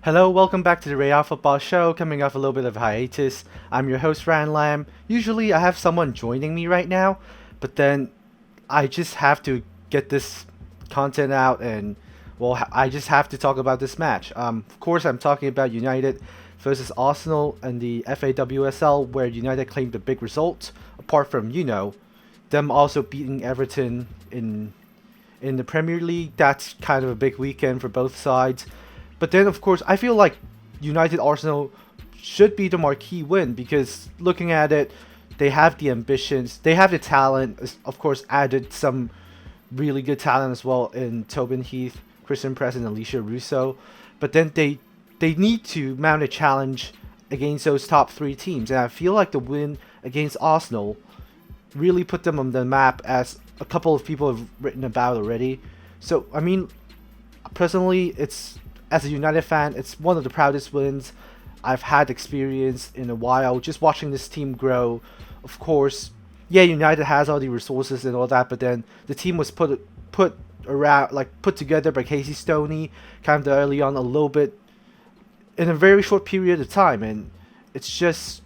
Hello, welcome back to the Real Football Show, coming off a little bit of hiatus. I'm your host, Ryan Lam. Usually I have someone joining me right now, but then I just have to get this content out and, well, I just have to talk about this match. Of course, I'm talking about United versus Arsenal in the FAWSL, where United claimed a big result, apart from, them also beating Everton in the Premier League. That's kind of a big weekend for both sides. But then, of course, I feel like United Arsenal should be the marquee win because looking at it, they have the ambitions, they have the talent. Of course, added some really good talent as well in Tobin, Heath, Christen, and Alicia Russo. But then they need to mount a challenge against those top three teams, and I feel like the win against Arsenal really put them on the map, as a couple of people have written about already. So I mean, personally, it's as a United fan, it's one of the proudest wins I've had experience in a while. Just watching this team grow. Of course, yeah, United has all the resources and all that, but then the team was put together by Casey Stoney kind of early on, a little bit in a very short period of time, and it's just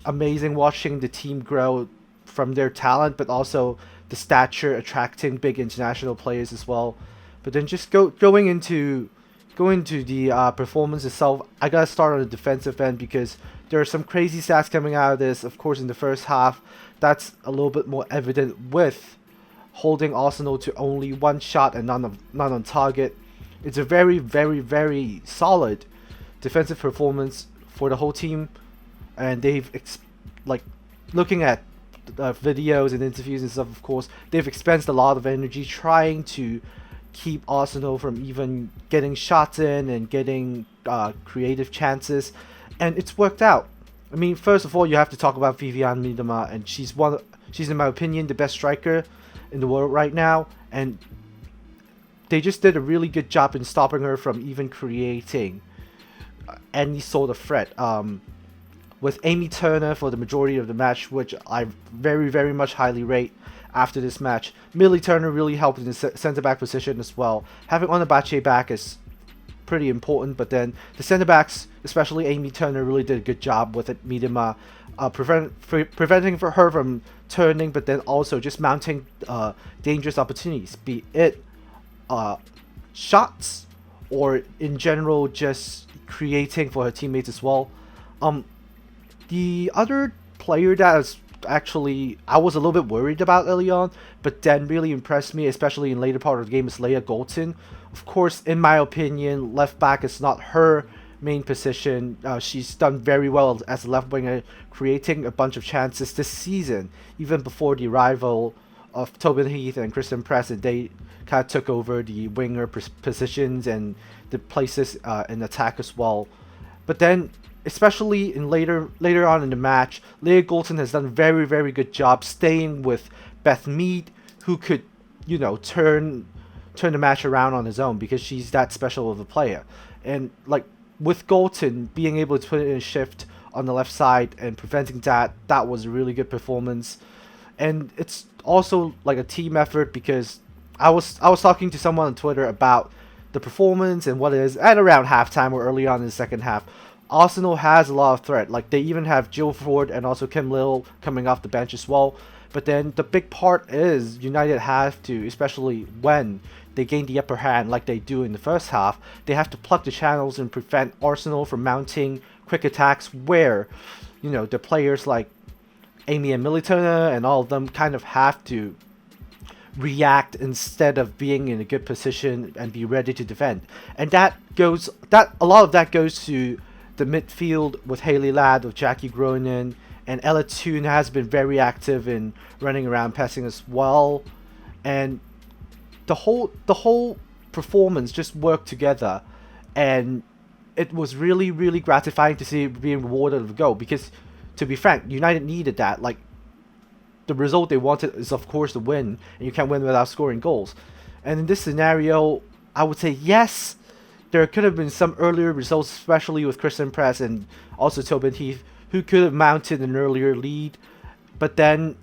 amazing watching the team grow from their talent, but also the stature, attracting big international players as well. But then just going into the performance itself, I gotta start on the defensive end because there are some crazy stats coming out of this. Of course, in the first half, that's a little bit more evident with holding Arsenal to only one shot and none on target. It's a very, very, very solid defensive performance for the whole team, and like looking at videos and interviews and stuff. Of course, they've expended a lot of energy trying to keep Arsenal from even getting shots in and getting creative chances, and it's worked out. I mean, first of all, you have to talk about Viviane Miedema, and she's in my opinion the best striker in the world right now, and they just did a really good job in stopping her from even creating any sort of threat. With Millie Turner for the majority of the match, which I very, very much highly rate. After this match, Millie Turner really helped in the centre back position as well. Having Onabache back is pretty important, but then the centre backs, especially Millie Turner, really did a good job with it. Miedema, preventing for her from turning, but then also just mounting dangerous opportunities, be it shots or in general just creating for her teammates as well. The other player that is actually I was a little bit worried about early on, but then really impressed me, especially in later part of the game, is Leah Golden. Of course, in my opinion, left back is not her main position. She's done very well as a left winger, creating a bunch of chances this season, even before the arrival of Tobin, Heath, and Christen. And they kind of took over the winger positions and the places in attack as well. But then, especially in later on in the match, Leah Golden has done a very, very good job staying with Beth Mead, who could, turn the match around on his own because she's that special of a player. And like with Galton being able to put in a shift on the left side and preventing that was a really good performance. And it's also like a team effort because I was talking to someone on Twitter about the performance and what it is at around halftime or early on in the second half. Arsenal has a lot of threat. Like they even have Jill Ford and also Kim Little coming off the bench as well. But then the big part is United have to, especially when they gain the upper hand like they do in the first half, they have to plug the channels and prevent Arsenal from mounting quick attacks where, the players like Amy and Millie Turner and all of them kind of have to react instead of being in a good position and be ready to defend. And a lot of that goes to the midfield with Hayley Ladd, with Jackie Groenen, and Ella Toone has been very active in running around passing as well. And the whole performance just worked together, and it was really, really gratifying to see it being rewarded with a goal because, to be frank, United needed that. Like, the result they wanted is, of course, the win, and you can't win without scoring goals. And in this scenario, I would say yes, there could have been some earlier results, especially with Christen and also Tobin Heath, who could have mounted an earlier lead. But then,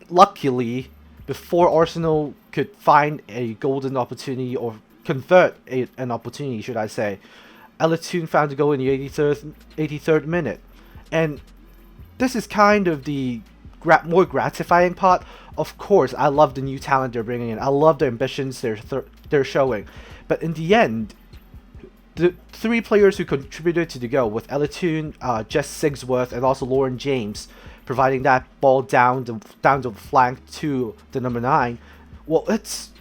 luckily, before Arsenal could find a golden opportunity or convert an opportunity, should I say, Toone found a goal in the 83rd minute. And this is kind of the more gratifying part. Of course, I love the new talent they're bringing in. I love the ambitions they're showing. But in the end, the three players who contributed to the goal, with Toone, Jess Sigsworth, and also Lauren James, providing that ball down the flank to the number 9. Well, it's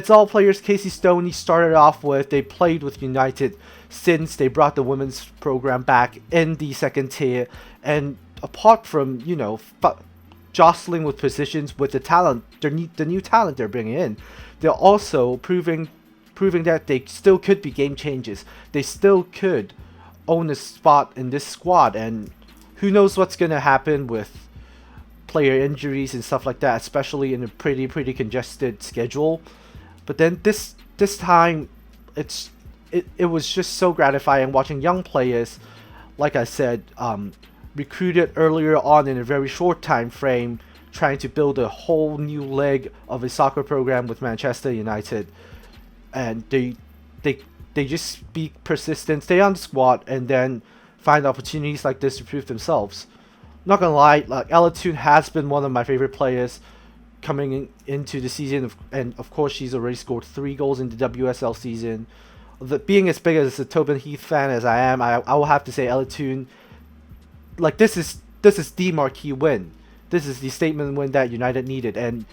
all players Casey Stoney started off with. They played with United since they brought the women's program back in the second tier, and apart from jostling with positions with the talent, the new talent they're bringing in, they're also proving that they still could be game changers. They still could own a spot in this squad, and who knows what's gonna happen with player injuries and stuff like that, especially in a pretty congested schedule. But then this time, it was just so gratifying watching young players, like I said, recruited earlier on in a very short time frame, trying to build a whole new leg of a soccer program with Manchester United. And they just be persistent, stay on the squad, and then find opportunities like this to prove themselves. Not gonna lie, like Toone has been one of my favorite players coming into the season, and of course she's already scored 3 goals in the WSL season. Being as big as a Tobin Heath fan as I am, I will have to say Toone, like this is the marquee win. This is the statement win that United needed, and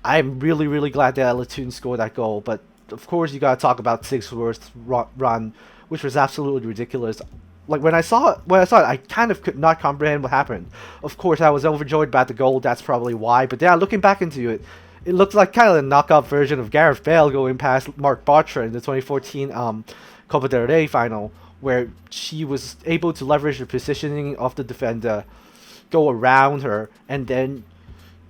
I'm really glad that Toone scored that goal. But of course, you gotta talk about Sigsworth's run, which was absolutely ridiculous. Like when I saw it, I kind of could not comprehend what happened. Of course, I was overjoyed about the goal. That's probably why. But yeah, looking back into it, it looked like kind of a knockout version of Gareth Bale going past Mark Bartra in the 2014 Copa del Rey final, where she was able to leverage the positioning of the defender, go around her, and then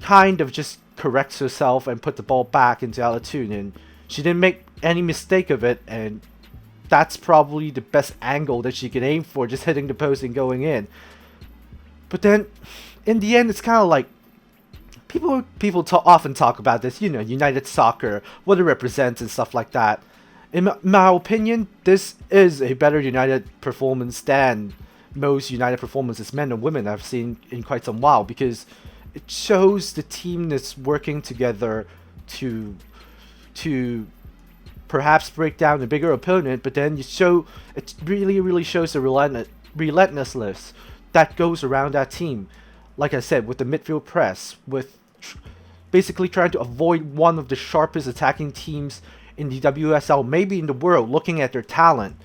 kind of just corrects herself and put the ball back into Toone, and she didn't make any mistake of it, and that's probably the best angle that she can aim for, just hitting the post and going in. But then, in the end, it's kind of like, people often talk about this, United Soccer, what it represents and stuff like that. In my opinion, this is a better United performance than most United performances, men and women, I've seen in quite some while, because it shows the team that's working together to perhaps break down a bigger opponent, but then it really shows the relentlessness that goes around that team. Like I said, with the midfield press, with basically trying to avoid one of the sharpest attacking teams in the WSL, maybe in the world, looking at their talent,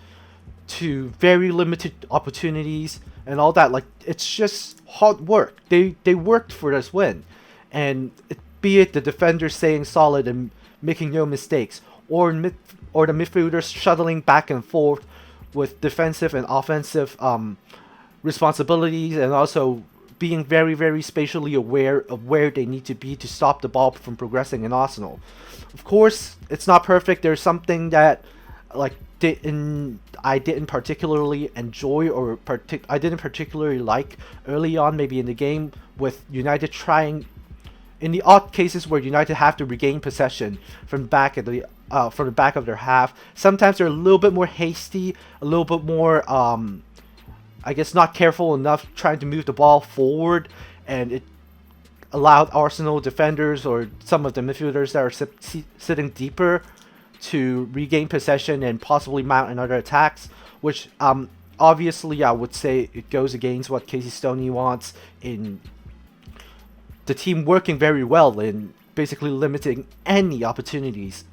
to very limited opportunities and all that. Like, it's just hard work. They worked for this win, and be it the defenders staying solid and making no mistakes, or the midfielders shuttling back and forth with defensive and offensive responsibilities, and also being very spatially aware of where they need to be to stop the ball from progressing in Arsenal. Of course, it's not perfect. There's something that I didn't particularly enjoy, or I didn't particularly like early on, maybe in the game, with United trying, in the odd cases where United have to regain possession from the back of their half. Sometimes they're a little bit more hasty, a little bit more I guess not careful enough trying to move the ball forward, and it allowed Arsenal defenders or some of the midfielders that are sitting deeper to regain possession and possibly mount another attacks, which obviously I would say it goes against what Casey Stoney wants, in the team working very well in basically limiting any opportunities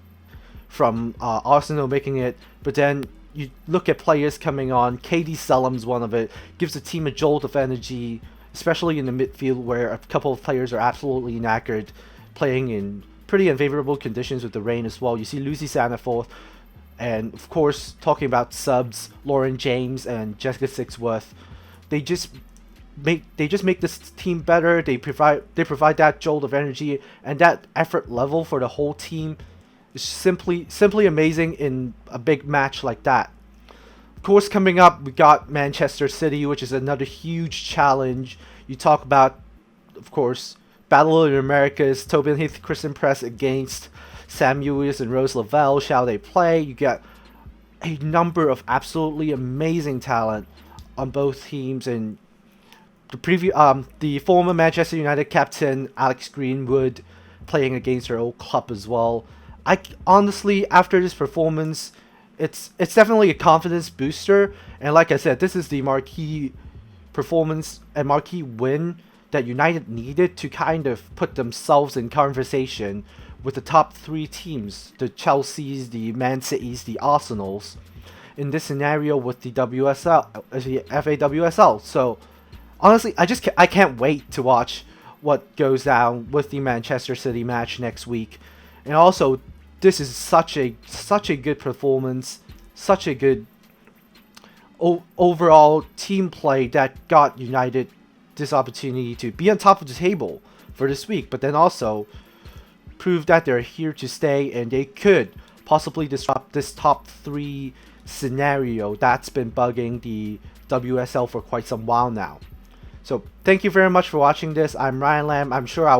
from Arsenal making it. But then you look at players coming on, Katie Sellum's one of it, gives the team a jolt of energy, especially in the midfield where a couple of players are absolutely knackered, playing in pretty unfavorable conditions with the rain as well. You see Lucy Sanaforth, and of course, talking about subs, Lauren James and Jessica Sigsworth. They just make this team better. They provide that jolt of energy, and that effort level for the whole team is simply amazing in a big match like that. Of course, coming up, we got Manchester City, which is another huge challenge. You talk about, of course, Battle of the Americas, Tobin, Heath, Christen press against Sam Ewers and Rose Lavelle. Shall they play? You get a number of absolutely amazing talent on both teams, and the former Manchester United captain Alex Greenwood playing against her old club as well. I honestly, after this performance, it's definitely a confidence booster, and like I said, this is the marquee performance and marquee win that United needed to kind of put themselves in conversation with the top three teams, the Chelseas, the Man Cities, the Arsenals, in this scenario with the FAWSL. So honestly, I can't wait to watch what goes down with the Manchester City match next week. And also, this is such a good performance, such a good overall team play that got United this opportunity to be on top of the table for this week, but then also prove that they're here to stay and they could possibly disrupt this top three scenario that's been bugging the WSL for quite some while now. So thank you very much for watching this. I'm Ryan Lam. I'm sure I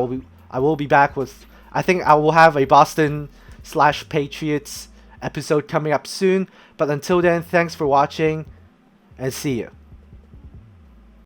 will be back with, I think I will have a Boston/Patriots episode coming up soon. But until then, thanks for watching and see you.